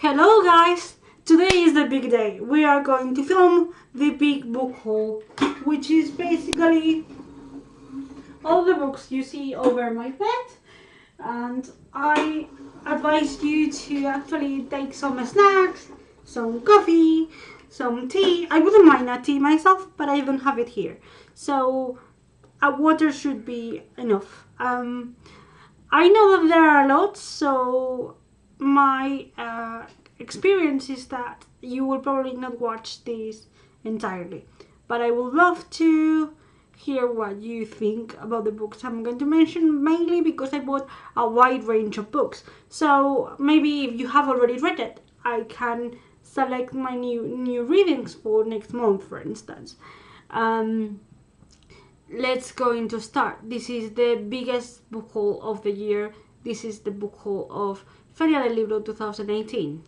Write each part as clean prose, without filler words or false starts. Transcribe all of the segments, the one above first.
Hello guys! Today is the big day. We are going to film the big book haul, which is basically all the books you see over my bed, and I advise you to actually take some snacks, some coffee, some tea. I wouldn't mind a tea myself, but I don't have it here. So water should be enough. I know that there are lots, so my experience is that you will probably not watch this entirely, but I would love to hear what you think about the books I'm going to mention, mainly because I bought a wide range of books. So maybe if you have already read it, I can select my new readings for next month, for instance. Let's go into start. This is the biggest book haul of the year. This is the book haul of Feria del Libro 2018.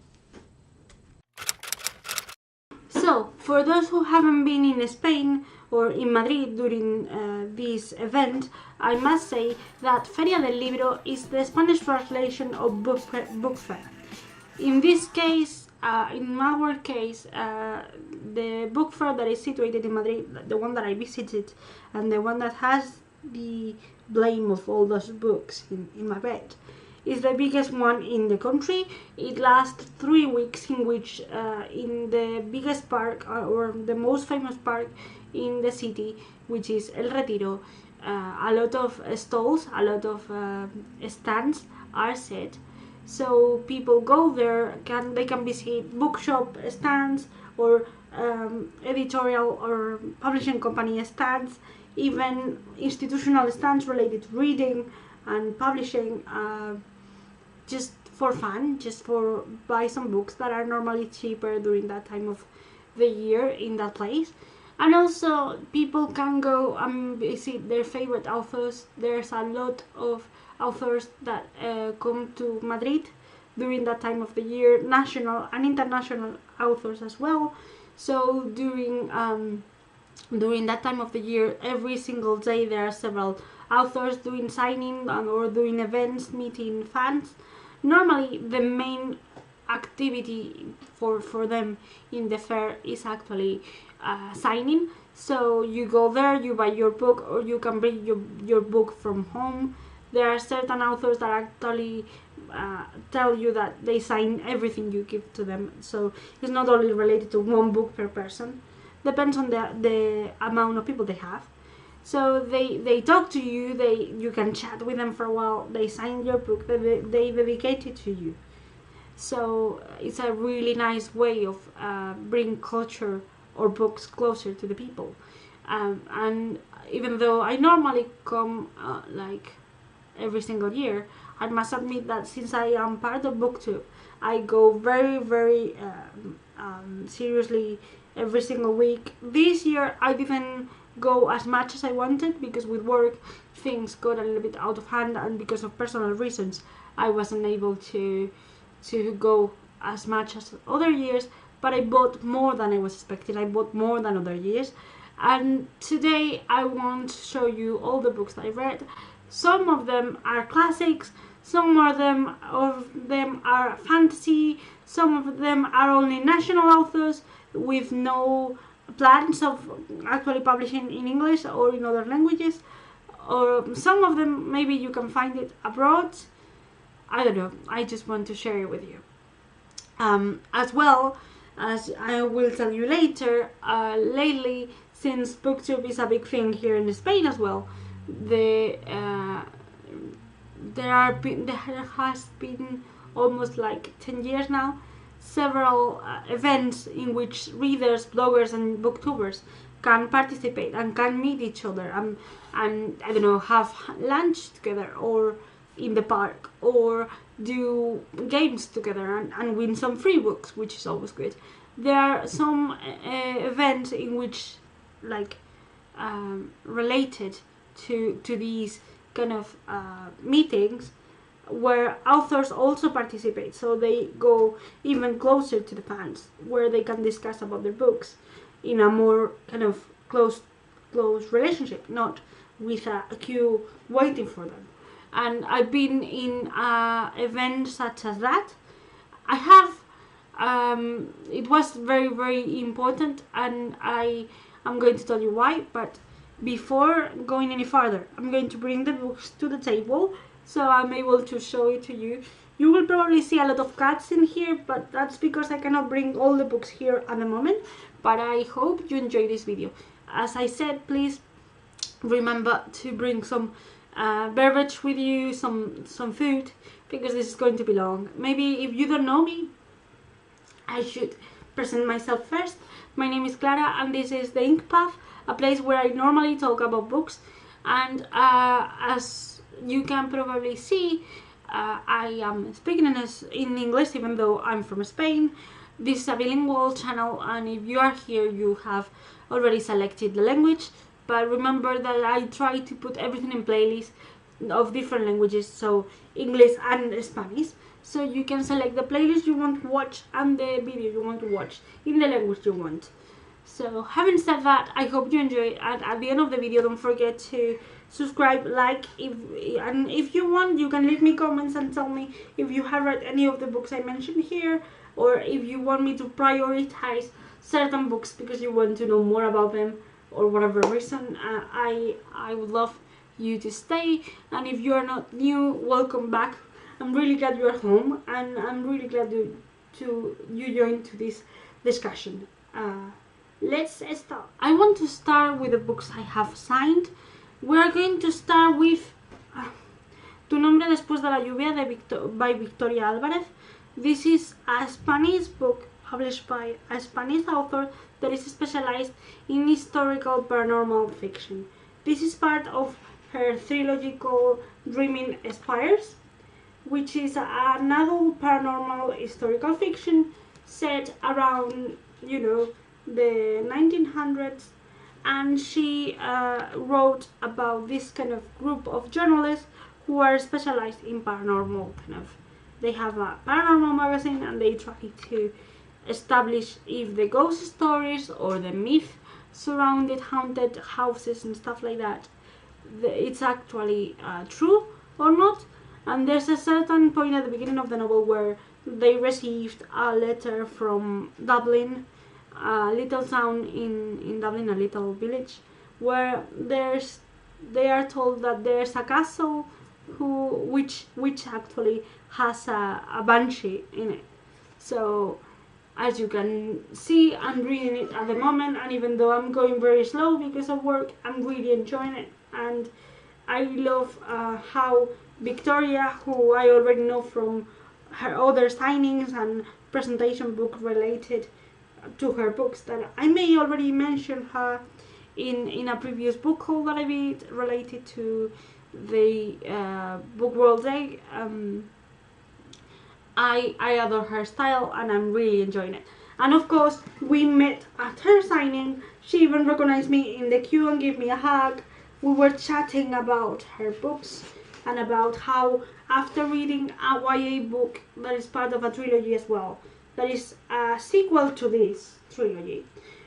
So, for those who haven't been in Spain or in Madrid during this event, I must say that Feria del Libro is the Spanish translation of book fair. In this case, in our case, the book fair that is situated in Madrid, the one that I visited, and the one that has the blame of all those books in my bed, is the biggest one in the country. It lasts 3 weeks, in which in the biggest park or the most famous park in the city, which is El Retiro, a lot of stalls, a lot of stands are set. So people go there, they can visit bookshop stands or editorial or publishing company stands, even institutional stands related to reading and publishing, just for fun, just for buy some books that are normally cheaper during that time of the year in that place. And also people can go and visit their favorite authors. There's a lot of authors that come to Madrid during that time of the year, national and international authors as well. So during that time of the year, every single day there are several authors doing signing or doing events, meeting fans. Normally the main activity for them in the fair is actually signing. So you go there, you buy your book, or you can bring your book from home. There are certain authors that actually tell you that they sign everything you give to them, so it's not only related to one book per person. Depends on the amount of people they have. So they talk to you, you can chat with them for a while, they sign your book, they dedicate it to you. So it's a really nice way of bring culture or books closer to the people. And even though I normally come like every single year, I must admit that since I am part of BookTube, I go very seriously every single week. This year I didn't go as much as I wanted because with work things got a little bit out of hand, and because of personal reasons I wasn't able to go as much as other years, but I bought more than I was expecting. I bought more than other years, and today I want to show you all the books that I read. Some of them are classics, some of them are fantasy, some of them are only national authors with no plans of actually publishing in English or in other languages, or some of them maybe you can find it abroad. I don't know, I just want to share it with you. As well, as I will tell you later, lately, since BookTube is a big thing here in Spain as well, there has been almost like 10 years now several events in which readers, bloggers and booktubers can participate and can meet each other and I don't know, have lunch together or in the park or do games together and win some free books, which is always good. There are some events in which like related to these kind of meetings where authors also participate, so they go even closer to the fans, where they can discuss about their books in a more kind of close relationship, not with a queue waiting for them. And I've been in events such as that. I have it was very, very important, and I'm going to tell you why. But before going any further, I'm going to bring the books to the table so I'm able to show it to you. You will probably see a lot of cats in here, but that's because I cannot bring all the books here at the moment. But I hope you enjoy this video. As I said, please remember to bring some beverage with you, some food, because this is going to be long. Maybe if you don't know me, I should present myself first. My name is Clara, and this is the Ink Path, a place where I normally talk about books. And as you can probably see, I am speaking in English, even though I'm from Spain. This is a bilingual channel, and if you are here, you have already selected the language. But remember that I try to put everything in playlists of different languages, so English and Spanish. So you can select the playlist you want to watch and the video you want to watch in the language you want. So having said that, I hope you enjoy it, and at the end of the video, don't forget to subscribe, like, and if you want, you can leave me comments and tell me if you have read any of the books I mentioned here, or if you want me to prioritize certain books because you want to know more about them, or whatever reason. I would love you to stay, and if you are not new, welcome back. I'm really glad you're home, and I'm really glad you joined to this discussion. Let's start. I want to start with the books I have signed. We are going to start with Tu nombre después de la lluvia by Victoria Álvarez. This is a Spanish book published by a Spanish author that is specialized in historical paranormal fiction. This is part of her trilogy called Dreaming Spires, which is an adult paranormal historical fiction set around, the 1900s, and she wrote about this kind of group of journalists who are specialized in paranormal they have a paranormal magazine, and they try to establish if the ghost stories or the myth surrounded haunted houses and stuff like that, it's actually true or not. And there's a certain point at the beginning of the novel where they received a letter from Dublin, a little town in Dublin, a little village, where they are told that there's a castle which actually has a banshee in it. So as you can see, I'm reading it at the moment, and even though I'm going very slow because of work, I'm really enjoying it. And I love how Victoria, who I already know from her other signings and presentation book related to her books, that I may already mention her in a previous book haul that I did related to the Book World Day. I adore her style, and I'm really enjoying it. And of course, we met at her signing. She even recognized me in the queue and gave me a hug. We were chatting about her books and about how, after reading a YA book that is part of a trilogy as well, that is a sequel to this trilogy,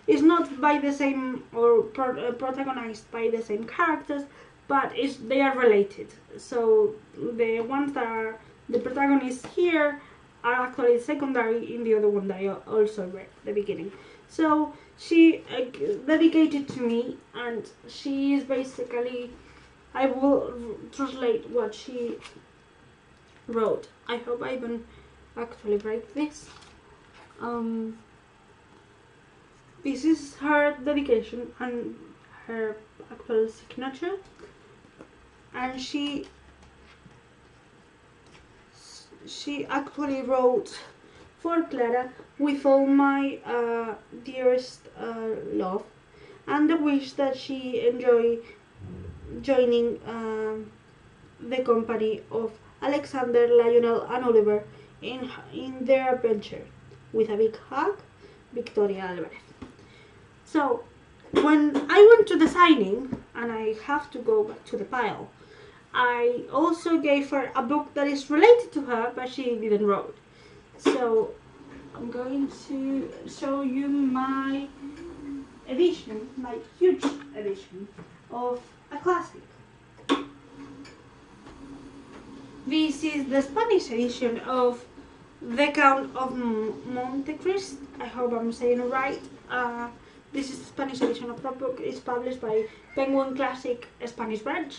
it's not by the same or protagonized by the same characters, but they are related. So the ones that are the protagonists here are actually secondary in the other one that I also read at the beginning. So she dedicated to me, and she is basically, I will translate what she wrote. I hope I even actually break this. This is her dedication and her actual signature, and she actually wrote, "For Clara, with all my dearest love, and the wish that she enjoy joining the company of Alexander, Lionel, and Oliver in their adventure. With a big hug, Victoria Alvarez." So when I went to the signing, and I have to go back to the pile, I also gave her a book that is related to her, but she didn't write. So I'm going to show you my edition, my huge edition of a classic. This is the Spanish edition of The Count of Monte Cristo. I hope I'm saying it right. This is the Spanish edition of that book. It's published by Penguin Classic Spanish Branch.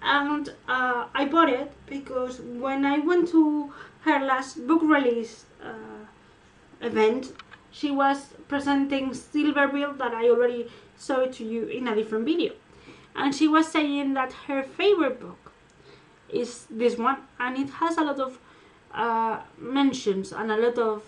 And I bought it because when I went to her last book release event, she was presenting Silverbill, that I already saw it to you in a different video. And she was saying that her favorite book is this one, and it has a lot of mentions and a lot of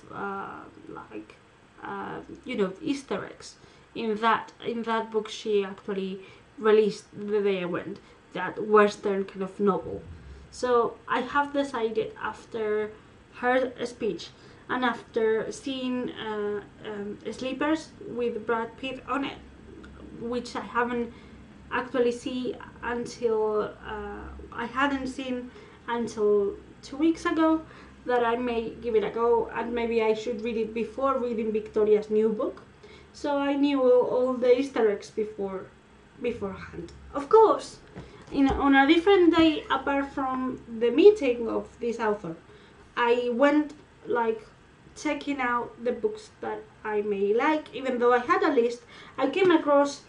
Easter eggs in that book she actually released the day I went, that Western kind of novel. So I have decided, after her speech and after seeing Sleepers with Brad Pitt on it, which I haven't actually seen until I hadn't seen until 2 weeks ago, that I may give it a go, and maybe I should read it before reading Victoria's new book, so I knew all the Easter eggs beforehand. Of course, on a different day apart from the meeting of this author, I went checking out the books that I may like. Even though I had a list, I came across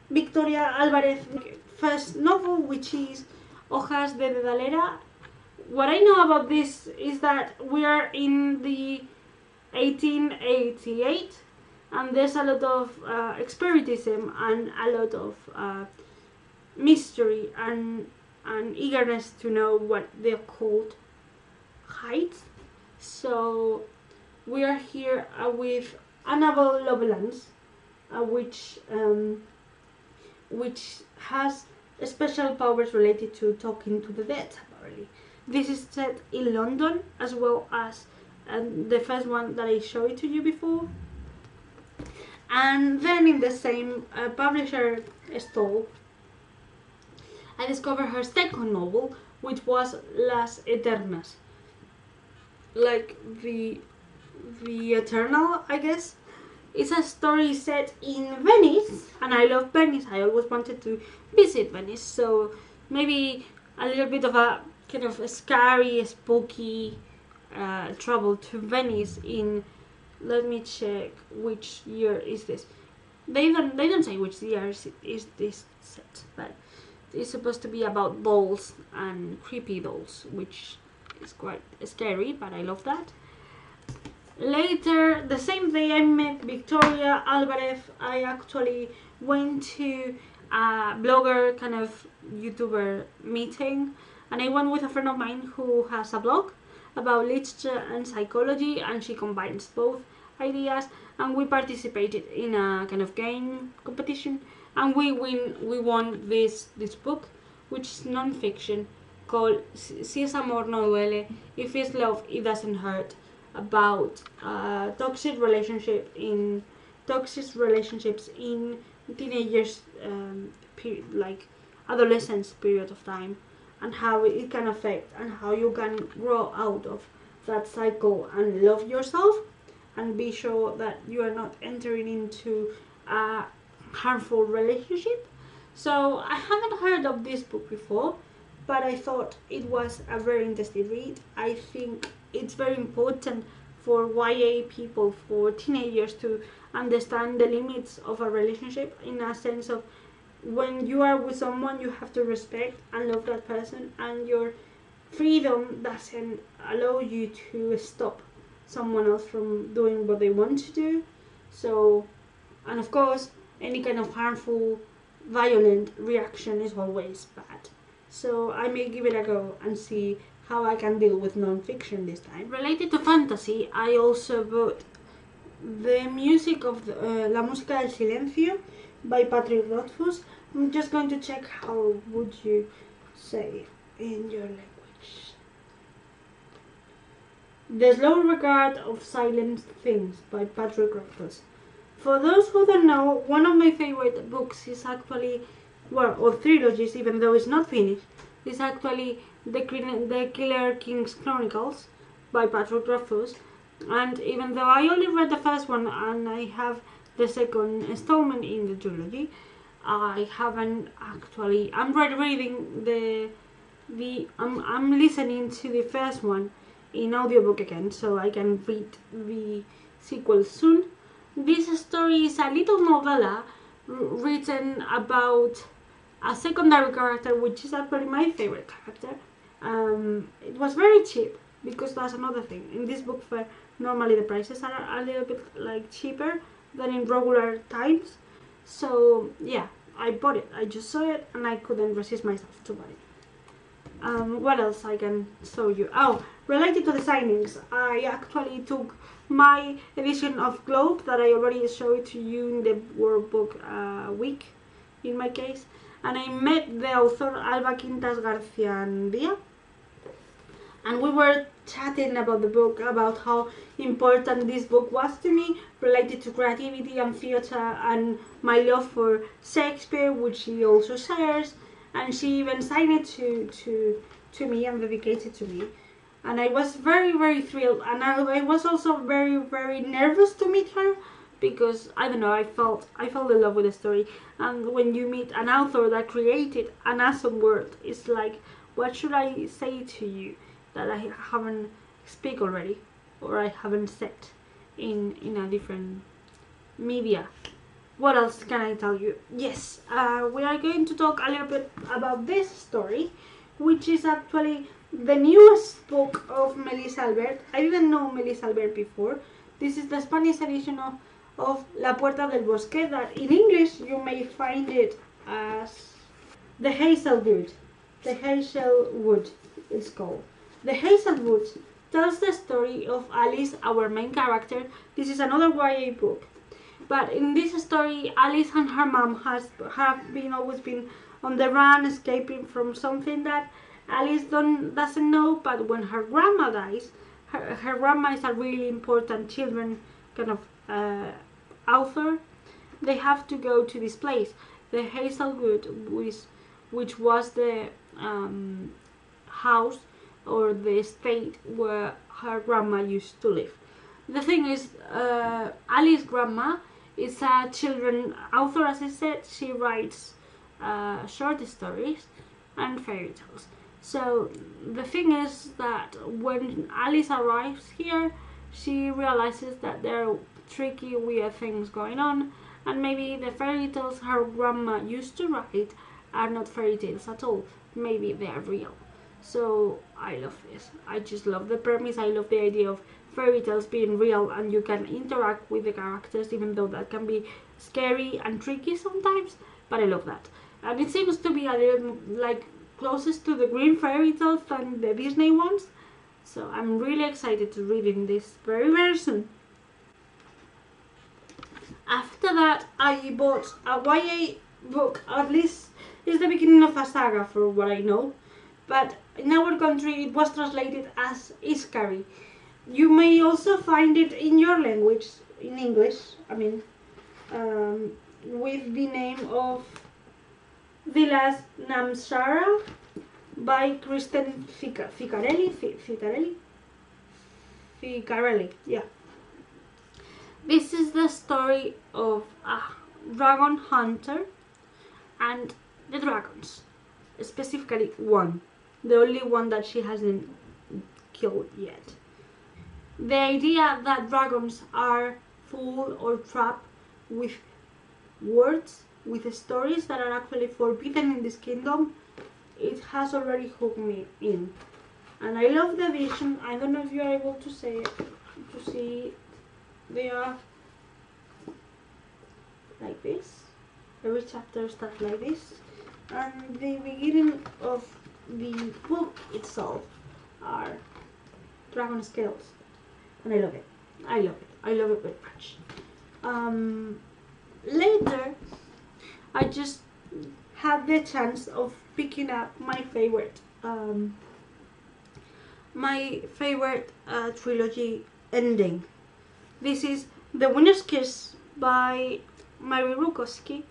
Victoria Alvarez's first novel, which is Hojas de Dedalera. What I know about this is that we are in the 1888, and there's a lot of spiritism and a lot of mystery and eagerness to know what the occult hides. So we are here with Annabel Lovelace, which has special powers related to talking to the dead, apparently. This is set in London, as well as the first one that I showed to you before. And then in the same publisher stall, I discovered her second novel, which was Las Eternas. Like the Eternal, I guess. It's a story set in Venice, and I love Venice. I always wanted to visit Venice, so maybe a little bit of a kind of a scary, spooky travel to Venice in, let me check which year is this. They don't say which year is this set, but it's supposed to be about dolls and creepy dolls, which is quite scary, but I love that. Later, the same day I met Victoria Alvarez, I actually went to a blogger kind of YouTuber meeting, and I went with a friend of mine who has a blog about literature and psychology, and she combines both ideas, and we participated in a kind of game competition, and we won this book, which is non-fiction, called Si es amor no duele, if it's love it doesn't hurt, about toxic relationships in teenagers, like adolescence period of time, and how it can affect and how you can grow out of that cycle and love yourself and be sure that you are not entering into a harmful relationship. So I haven't heard of this book before, but I thought it was a very interesting read. I think it's very important for YA people, for teenagers, to understand the limits of a relationship, in a sense of when you are with someone, you have to respect and love that person, and your freedom doesn't allow you to stop someone else from doing what they want to do. So, and of course, any kind of harmful, violent reaction is always bad. So I may give it a go and see how I can deal with non-fiction this time. Related to fantasy, I also bought the music of La Música del Silencio by Patrick Rothfuss. I'm just going to check how would you say in your language. The Slow Regard of Silent Things by Patrick Rothfuss. For those who don't know, one of my favorite books is actually, well, or trilogies, even though it's not finished, is actually the Killer King's Chronicles by Patrick Rothfuss. And even though I only read the first one and I have the second installment in the trilogy, I haven't actually. I'm reading I'm listening to the first one in audiobook again, so I can read the sequel soon. This story is a little novella written about a secondary character, which is actually my favorite character. It was very cheap, because that's another thing. In this book fair, normally the prices are a little bit like cheaper than in regular times. So yeah, I bought it. I just saw it and I couldn't resist myself to buy it. What else I can show you? Oh, related to the signings, I actually took my edition of Globe that I already showed to you in the workbook week, in my case, and I met the author Alba Quintas Garcia Andia, and we were chatting about the book, about how important this book was to me, related to creativity and theatre and my love for Shakespeare, which she also shares, and she even signed it to me and dedicated it to me. And I was very, very thrilled, and I was also very, very nervous to meet her, because I don't know, I felt in love with the story. And when you meet an author that created an awesome world, it's like, what should I say to you that I haven't speak already, or I haven't said in a different media? What else can I tell you? Yes, we are going to talk a little bit about this story, which is actually the newest book of Melissa Albert. I didn't know Melissa Albert before. This is the Spanish edition of La Puerta del Bosque, that in English you may find it as The Hazelwood. The Hazelwood is called. The Hazelwood tells the story of Alice, our main character. This is another YA book. But in this story, Alice and her mom have always been on the run, escaping from something that Alice doesn't know. But when her grandma dies, her grandma is a really important children kind of author. They have to go to this place, the Hazelwood, which was the house or the estate where her grandma used to live. The thing is, Alice's grandma is a children author, as I said. She writes short stories and fairy tales. So the thing is that when Alice arrives here, she realizes that there are tricky, weird things going on, and maybe the fairy tales her grandma used to write are not fairy tales at all. Maybe they are real. So I love this. I just love the premise. I love the idea of fairy tales being real and you can interact with the characters, even though that can be scary and tricky sometimes, but I love that. And it seems to be a little like closest to the green fairy tales than the Disney ones, so I'm really excited to read in this very, very soon. After that, I bought a YA book. At least it's the beginning of a saga for what I know, but in our country it was translated as Iskari. You may also find it in your language, in English, I mean, with the name of Vilas Namsara by Kristen Ficarelli, yeah. This is the story of a dragon hunter and the dragons, specifically one, the only one that she hasn't killed yet. The idea that dragons are full or trapped with words, with stories that are actually forbidden in this kingdom, it has already hooked me in. And I love the vision. I don't know if you are able to see it. They are like this. Every chapter starts like this. And the beginning of the book itself are dragon scales. And I love it. I love it. I love it very much. Later, I just had the chance of picking up my favorite trilogy ending. This is The Winner's Kiss by Mary Rukowski.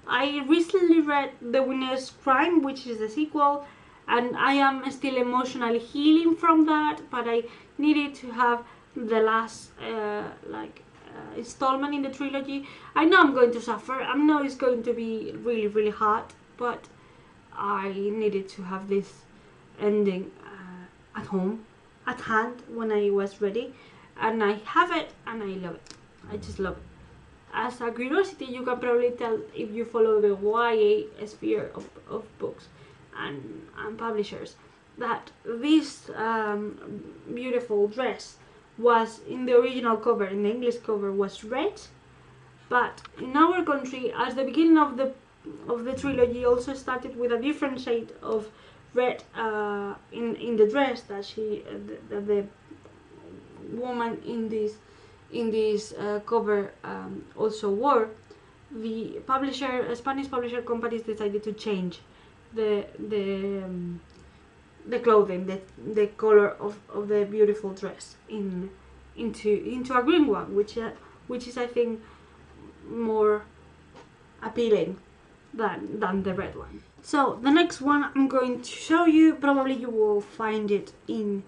I recently read The Winner's Crime, which is the sequel, and I am still emotionally healing from that, but I needed to have the last installment in the trilogy. I know I'm going to suffer. I know it's going to be really, really hard, but I needed to have this ending at home. at hand when I was ready, and I have it and I love it. I just love it. As a curiosity, you can probably tell if you follow the YA sphere of books and publishers that this beautiful dress was in the original cover, in the English cover, was red, but in our country, as the beginning of the trilogy also started with a different shade of red in the dress that the woman in this cover also wore, the Spanish publisher companies decided to change the clothing, the color of the beautiful dress into a green one, which is I think more appealing than the red one. So the next one I'm going to show you, probably you will find it in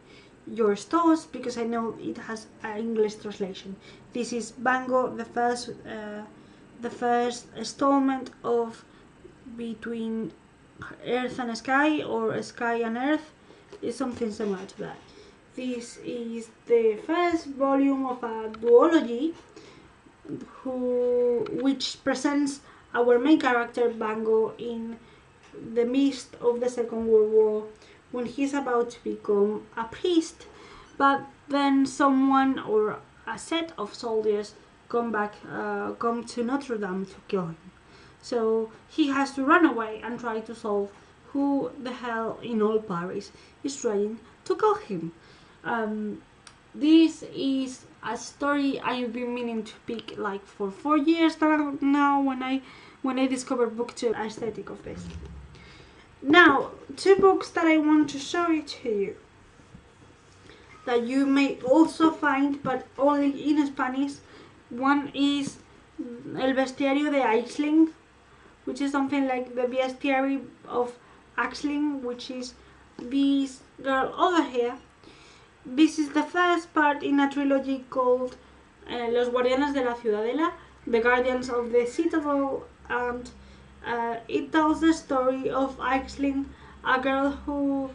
your stores because I know it has an English translation. This is Bango, the first installment of Between Earth and Sky, or Sky and Earth. Is something similar to that. This is the first volume of a duology which presents our main character Bango in the midst of the Second World War, when he's about to become a priest, but then someone or a set of soldiers come to Notre Dame to kill him. So he has to run away and try to solve who the hell in all Paris is trying to kill him. This is a story I've been meaning to pick like for 4 years now when I discovered BookTube aesthetic of this. Now, 2 books that I want to show it to you that you may also find, but only in Spanish. One is El Bestiario de Aisling, which is something like the bestiary of Aisling, which is this girl over here. This is the first part in a trilogy called Los Guardianes de la Ciudadela, the Guardians of the Citadel, and it tells the story of Aisling, a girl who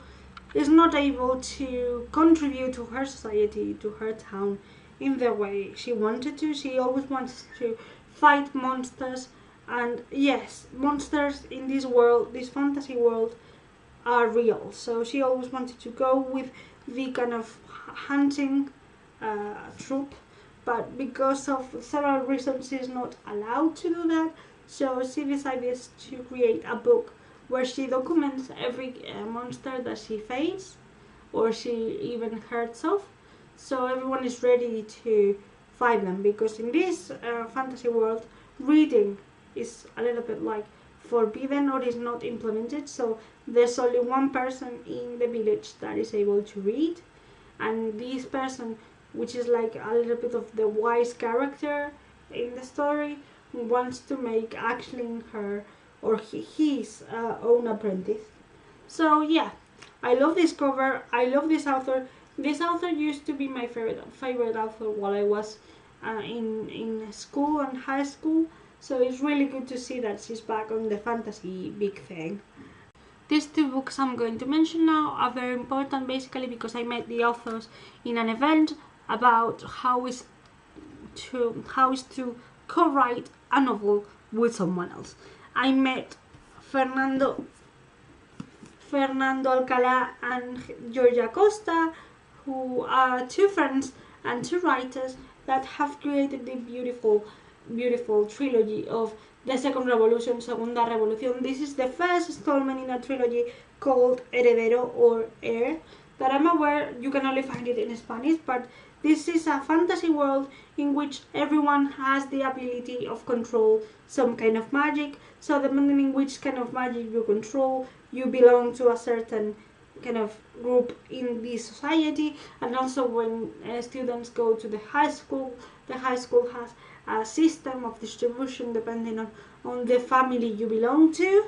is not able to contribute to her society, to her town, in the way she wanted to. She always wants to fight monsters, and yes, monsters in this world, this fantasy world, are real. So she always wanted to go with the kind of hunting troop, but because of several reasons she's not allowed to do that. So she decided to create a book where she documents every monster that she faces or she even hurts of, so everyone is ready to fight them, because in this fantasy world reading is a little bit like forbidden or is not implemented. So there's only one person in the village that is able to read, and this person, which is like a little bit of the wise character in the story, wants to make Aisling her or his own apprentice. So yeah, I love this cover, I love this author. This author used to be my favorite author while I was in school and high school, so it's really good to see that she's back on the fantasy big thing. These 2 books I'm going to mention now are very important, basically because I met the authors in an event about how is to co-write a novel with someone else. I met Fernando Alcalá and Georgia Costa, who are 2 friends and 2 writers that have created the beautiful trilogy of the Second Revolution, Segunda Revolución. This is the first installment in a trilogy called Heredero or Heir, that I'm aware you can only find it in Spanish, but this is a fantasy world in which everyone has the ability of control some kind of magic. So depending on which kind of magic you control, you belong to a certain kind of group in this society. And also when students go to the high school has a system of distribution depending on the family you belong to,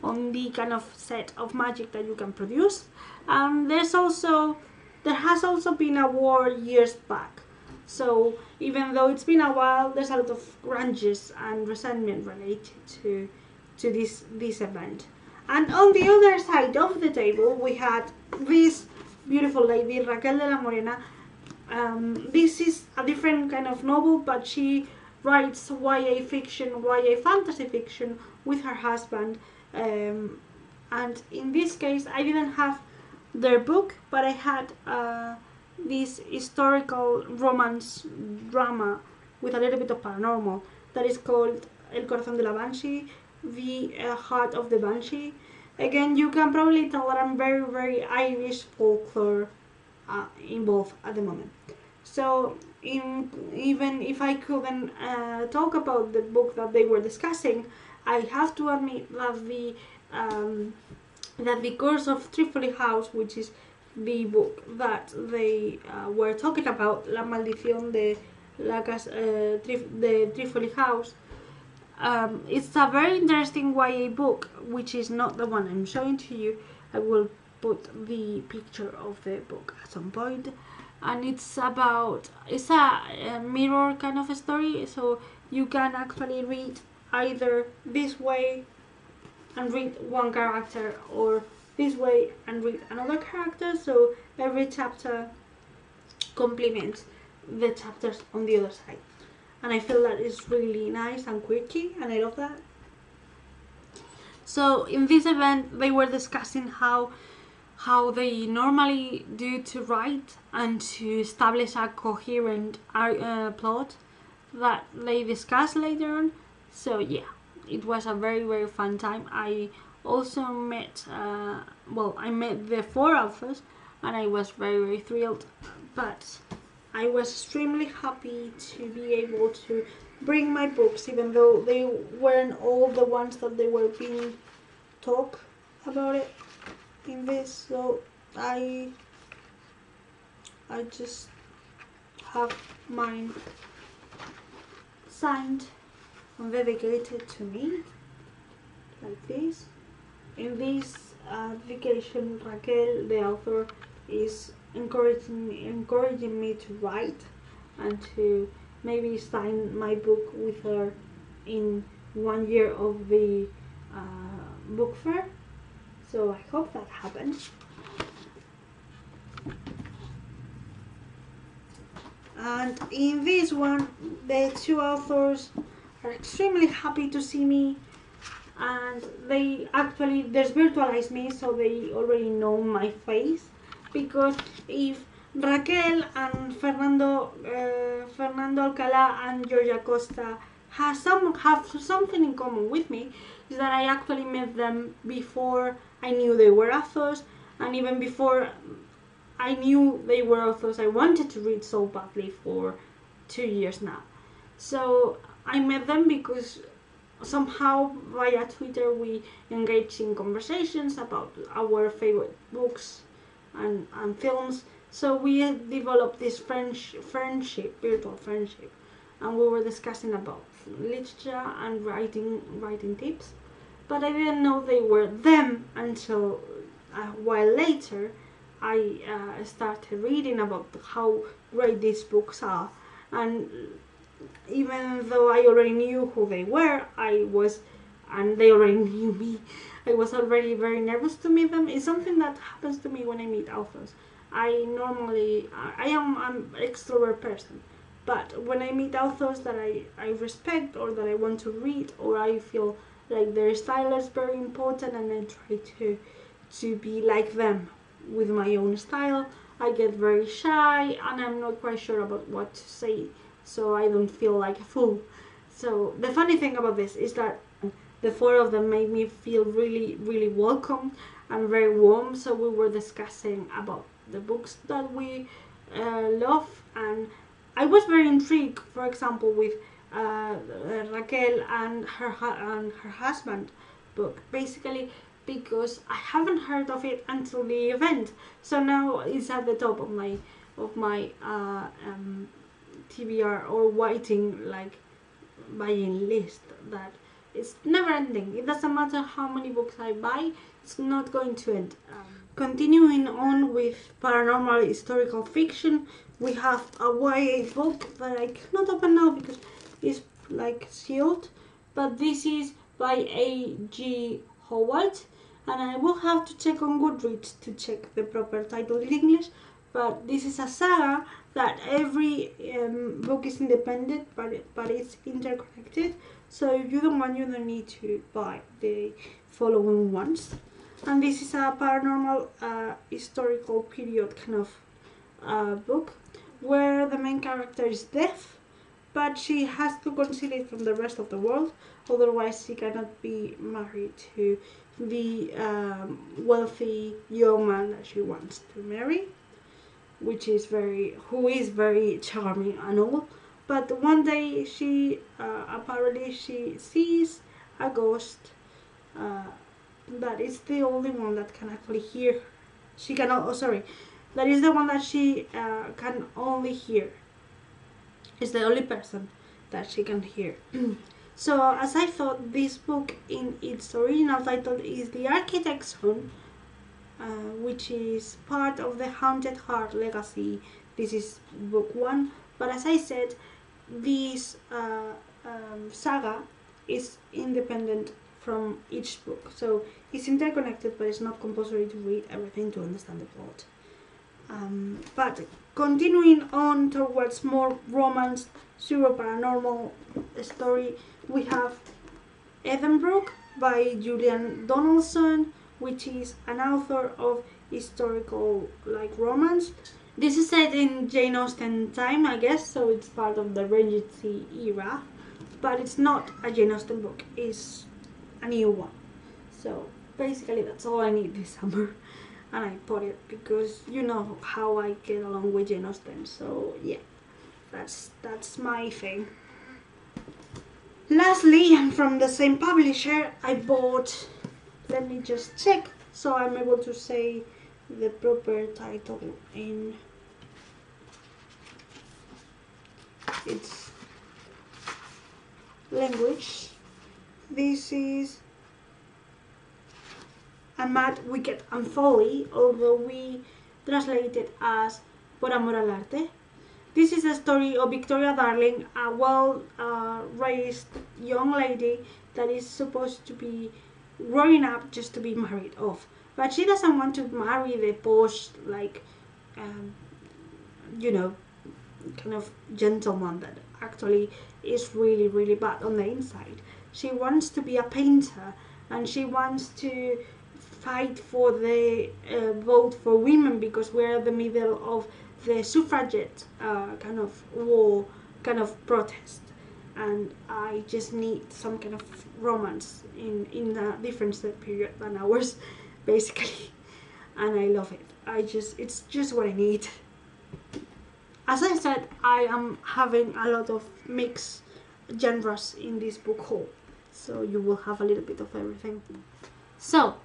on the kind of set of magic that you can produce. And there has also been a war years back. So even though it's been a while, there's a lot of grudges and resentment related to this event. And on the other side of the table, we had this beautiful lady, Raquel de la Morena. This is a different kind of novel, but she writes YA fiction, YA fantasy fiction with her husband. And in this case, I didn't have their book, but I had this historical romance drama with a little bit of paranormal that is called El Corazón de la Banshee, the Heart of the Banshee. Again, you can probably tell that I'm very, very Irish folklore involved at the moment. So even if I couldn't talk about the book that they were discussing, I have to admit that the Curse of Trifoli House, which is the book that they were talking about, La Maldición de de Trifoli House, it's a very interesting YA book, which is not the one I'm showing to you. I will put the picture of the book at some point. And it's a mirror kind of a story, so you can actually read either this way and read one character, or this way and read another character, so every chapter complements the chapters on the other side. And I feel that it's really nice and quirky, and I love that. So in this event, they were discussing how they normally do to write and to establish a coherent plot that they discuss later on. So yeah, it was a very, very fun time. I also met, I met the 4 authors, and I was very, very thrilled. But I was extremely happy to be able to bring my books, even though they weren't all the ones that they were being talked about it in this. So I just have mine signed and dedicated to me, like this. In this dedication, Raquel, the author, is encouraging me to write and to maybe sign my book with her in 1 year of the book fair. So I hope that happens. And in this one, the 2 authors are extremely happy to see me, and they virtualized me, so they already know my face. Because if Raquel and Fernando Alcalá and Georgia Costa have something in common with me, is that I actually met them before I knew they were authors, and even before I knew they were authors, I wanted to read so badly for 2 years now. So I met them because somehow via Twitter we engaged in conversations about our favorite books and films. So we developed this virtual friendship, and we were discussing about literature and writing tips. But I didn't know they were them until a while later. I started reading about how great these books are, and even though I already knew who they were, and they already knew me, I was already very nervous to meet them. It's something that happens to me when I meet authors. I am an extrovert person, but when I meet authors that I respect, or that I want to read, or I feel like their style is very important, and I try to be like them with my own style, I get very shy, and I'm not quite sure about what to say, so I don't feel like a fool. So the funny thing about this is that the 4 of them made me feel really, really welcome and very warm. So we were discussing about the books that we love, and I was very intrigued, for example, with Raquel and her husband book, basically because I haven't heard of it until the event. So now it's at the top of my TBR or waiting, like buying list, that it's never ending. It doesn't matter how many books I buy, it's not going to end. Continuing on with paranormal historical fiction, we have a YA book that I cannot open now because it's like sealed, but this is by A.G. Howard, and I will have to check on Goodreads to check the proper title in English. But this is a saga that every book is independent, but it's interconnected. So if you don't want, you don't need to buy the following ones. And this is a paranormal historical period kind of book where the main character is deaf, but she has to conceal it from the rest of the world, otherwise she cannot be married to the wealthy young man that she wants to marry, who is very charming and all. But one day she apparently she sees a ghost that is the only one that can actually hear. She can, oh sorry, that is the one that she can only hear. It's the only person that she can hear. So as I thought, this book in its original title is The Architect's Home, which is part of the Haunted Heart legacy. This is book 1, but as I said, this saga is independent from each book, so it's interconnected, but it's not compulsory to read everything to understand the plot. But continuing on towards more romance, pseudo paranormal story, we have Edinburgh by Julian Donaldson, which is an author of historical romance. This is set in Jane Austen time, I guess, so it's part of the Regency era, but it's not a Jane Austen book, it's a new one. So basically that's all I need this summer, and I bought it because you know how I get along with Jane Austen, so yeah, that's my thing. Lastly, and from the same publisher, I bought, let me just check so I'm able to say the proper title in its language. This is A Mad, Wicked and Folly, although we translate it as Por Amor al Arte. This is the story of Victoria Darling, a well-raised young lady that is supposed to be growing up just to be married off. But she doesn't want to marry the posh, kind of gentleman that actually is really, really bad on the inside. She wants to be a painter, and she wants to fight for the vote for women, because we're in the middle of the suffragette kind of war, kind of protest, and I just need some kind of romance in a different set period than ours, basically, and I love it. It's just what I need. As I said, I am having a lot of mixed genres in this book haul, so you will have a little bit of everything. So,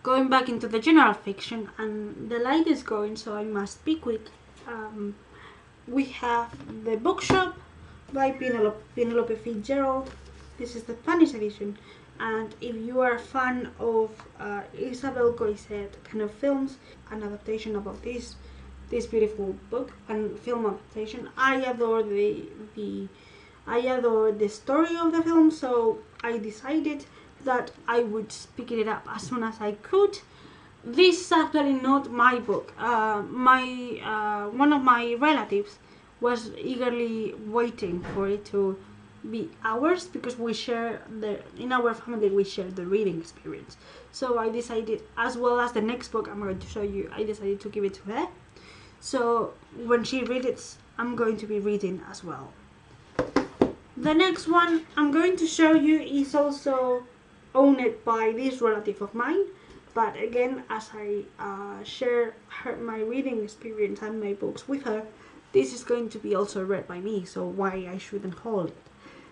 going back into the general fiction, and the light is going, so I must be quick. We have The Bookshop by Penelope Fitzgerald. This is the Spanish edition, and if you are a fan of Isabel Coixet kind of films, an adaptation about this beautiful book and film adaptation, I adore the story of the film, so I decided that I would pick it up as soon as I could. This is actually not my book. One of my relatives was eagerly waiting for it to be ours, because in our family we share the reading experience. So I decided, as well as the next book I'm going to show you, I decided to give it to her. So when she reads it, I'm going to be reading as well. The next one I'm going to show you is also owned by this relative of mine, but again, as I share my reading experience and my books with her, this is going to be also read by me, so why I shouldn't hold it.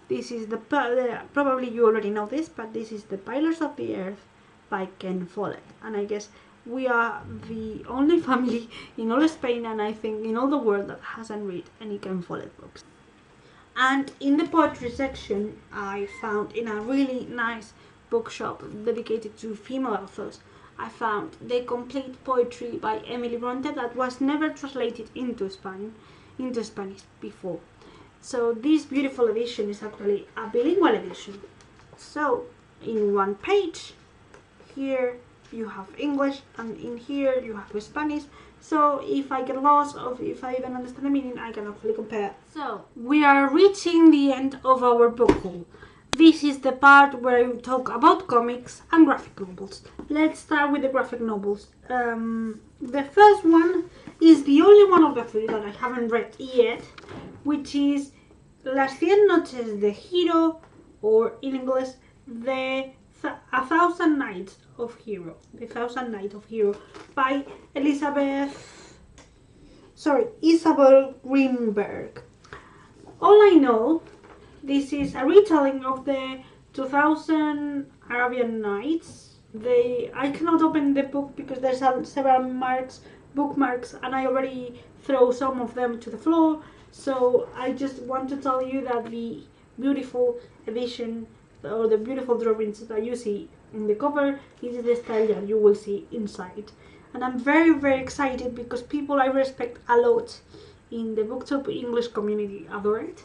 This is probably you already know this, but this is The Pillars of the Earth by Ken Follett, and I guess we are the only family in all Spain, and I think in all the world, that hasn't read any Ken Follett books. And in the poetry section, I found in a really nice bookshop dedicated to female authors, I found The Complete Poetry by Emily Bronte, that was never translated into Spanish before. So this beautiful edition is actually a bilingual edition. So in one page, here you have English, and in here you have Spanish. So if I get lost or if I don't understand the meaning, I can actually compare. So we are reaching the end of our book haul. This is the part where I talk about comics and graphic novels. Let's start with the graphic novels. The first one is the only one of the three that I haven't read yet, which is Las 100 Noches de Hero, or in English, A Thousand Nights of Hero. The Thousand Nights of Hero by Isabel Greenberg. All I know, this is a retelling of the 2000 Arabian Nights. I cannot open the book because there's several bookmarks, and I already throw some of them to the floor. So I just want to tell you that the beautiful edition, or the beautiful drawings that you see in the cover, is the style that you will see inside. And I'm very, very excited because people I respect a lot in the booktube English community adore it.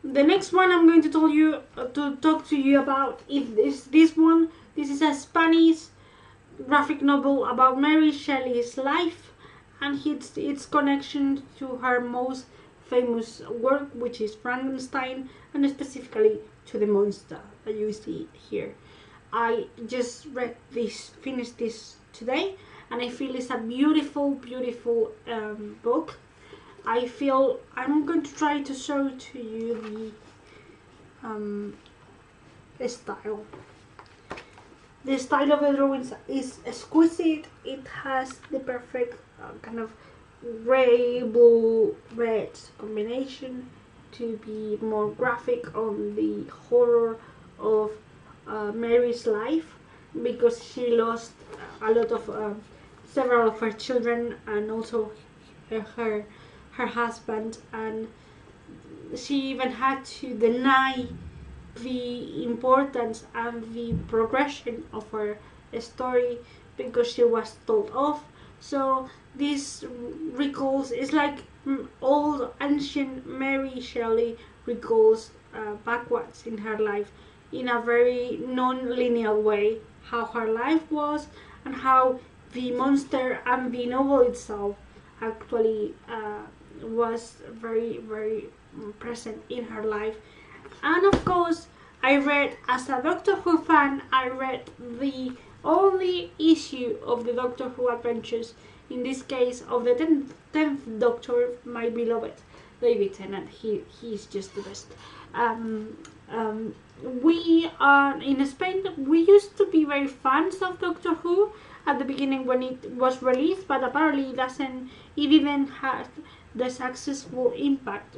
The next one I'm going to talk to you about is this one. This is a Spanish graphic novel about Mary Shelley's life and its connection to her most famous work, which is Frankenstein, and specifically to the monster that you see here. I just finished this today, and I feel it's a beautiful, beautiful book. I feel I'm going to try to show to you the style. The style of the drawings is exquisite. It has the perfect kind of gray, blue, red combination to be more graphic on the horror of Mary's life, because she lost a lot of several of her children and also her husband, and she even had to deny the importance and the progression of her story because she was told off. So this recalls, it's like old ancient Mary Shelley recalls backwards in her life in a very non-linear way, how her life was and how the monster and the novel itself actually was very, very present in her life. And of course, I read, as a Doctor Who fan, I read the only issue of the Doctor Who adventures, in this case of the 10th Doctor, my beloved David Tennant. He's just the best. We are in Spain, we used to be very fans of Doctor Who at the beginning when it was released, but apparently it didn't have the successful impact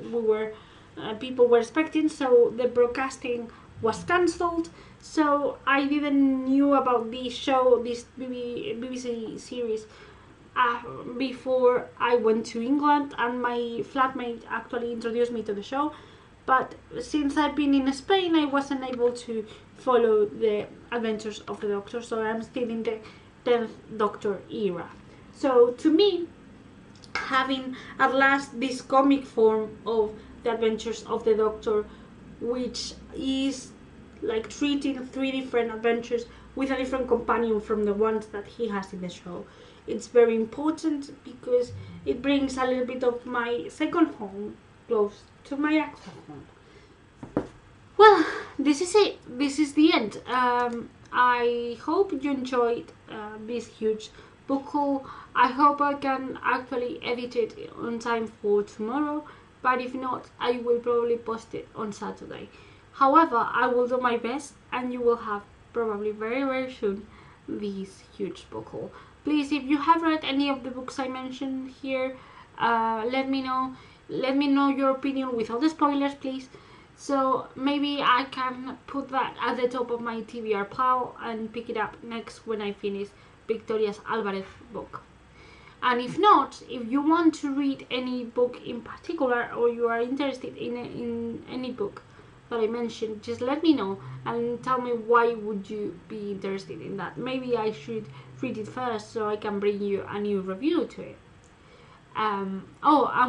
people were expecting, so the broadcasting was cancelled. So I didn't knew about this show, this BBC series, before I went to England, and my flatmate actually introduced me to the show. But since I've been in Spain, I wasn't able to follow the adventures of the Doctor, so I'm still in the 10th Doctor era. So to me, having at last this comic form of the adventures of the Doctor, which is like treating 3 different adventures with a different companion from the ones that he has in the show, it's very important because it brings a little bit of my second home close to my actual home. Well, this is it. This is the end. I hope you enjoyed this huge book haul. I hope I can actually edit it on time for tomorrow, but if not, I will probably post it on Saturday. However, I will do my best, and you will have probably very, very soon this huge book haul. Please, if you have read any of the books I mentioned here, let me know. Let me know your opinion with all the spoilers, please. So maybe I can put that at the top of my TBR pile and pick it up next when I finish Victoria's Alvarez book. And if not, if you want to read any book in particular, or you are interested in any book that I mentioned, just let me know and tell me why would you be interested in that. Maybe I should read it first so I can bring you a new review to it. And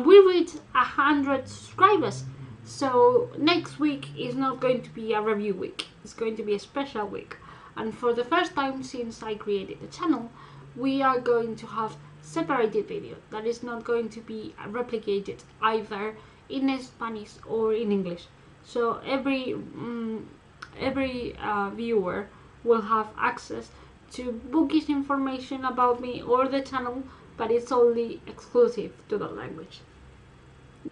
we reached 100 subscribers, so next week is not going to be a review week, it's going to be a special week. And for the first time since I created the channel, we are going to have separated video that is not going to be replicated either in Spanish or in English. So every viewer will have access to bookish information about me or the channel, but it's only exclusive to the language.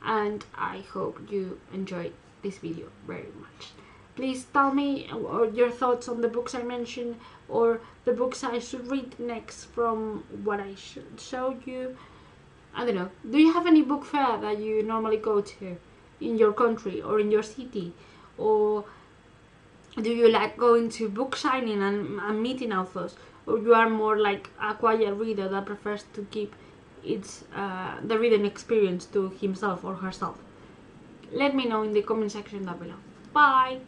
And I hope you enjoyed this video very much. Please tell me your thoughts on the books I mentioned, or the books I should read next from what I showed you. I don't know. Do you have any book fair that you normally go to in your country or in your city? Or do you like going to book signing and meeting authors? Or you are more like a quiet reader that prefers to keep the reading experience to himself or herself? Let me know in the comment section down below. Bye!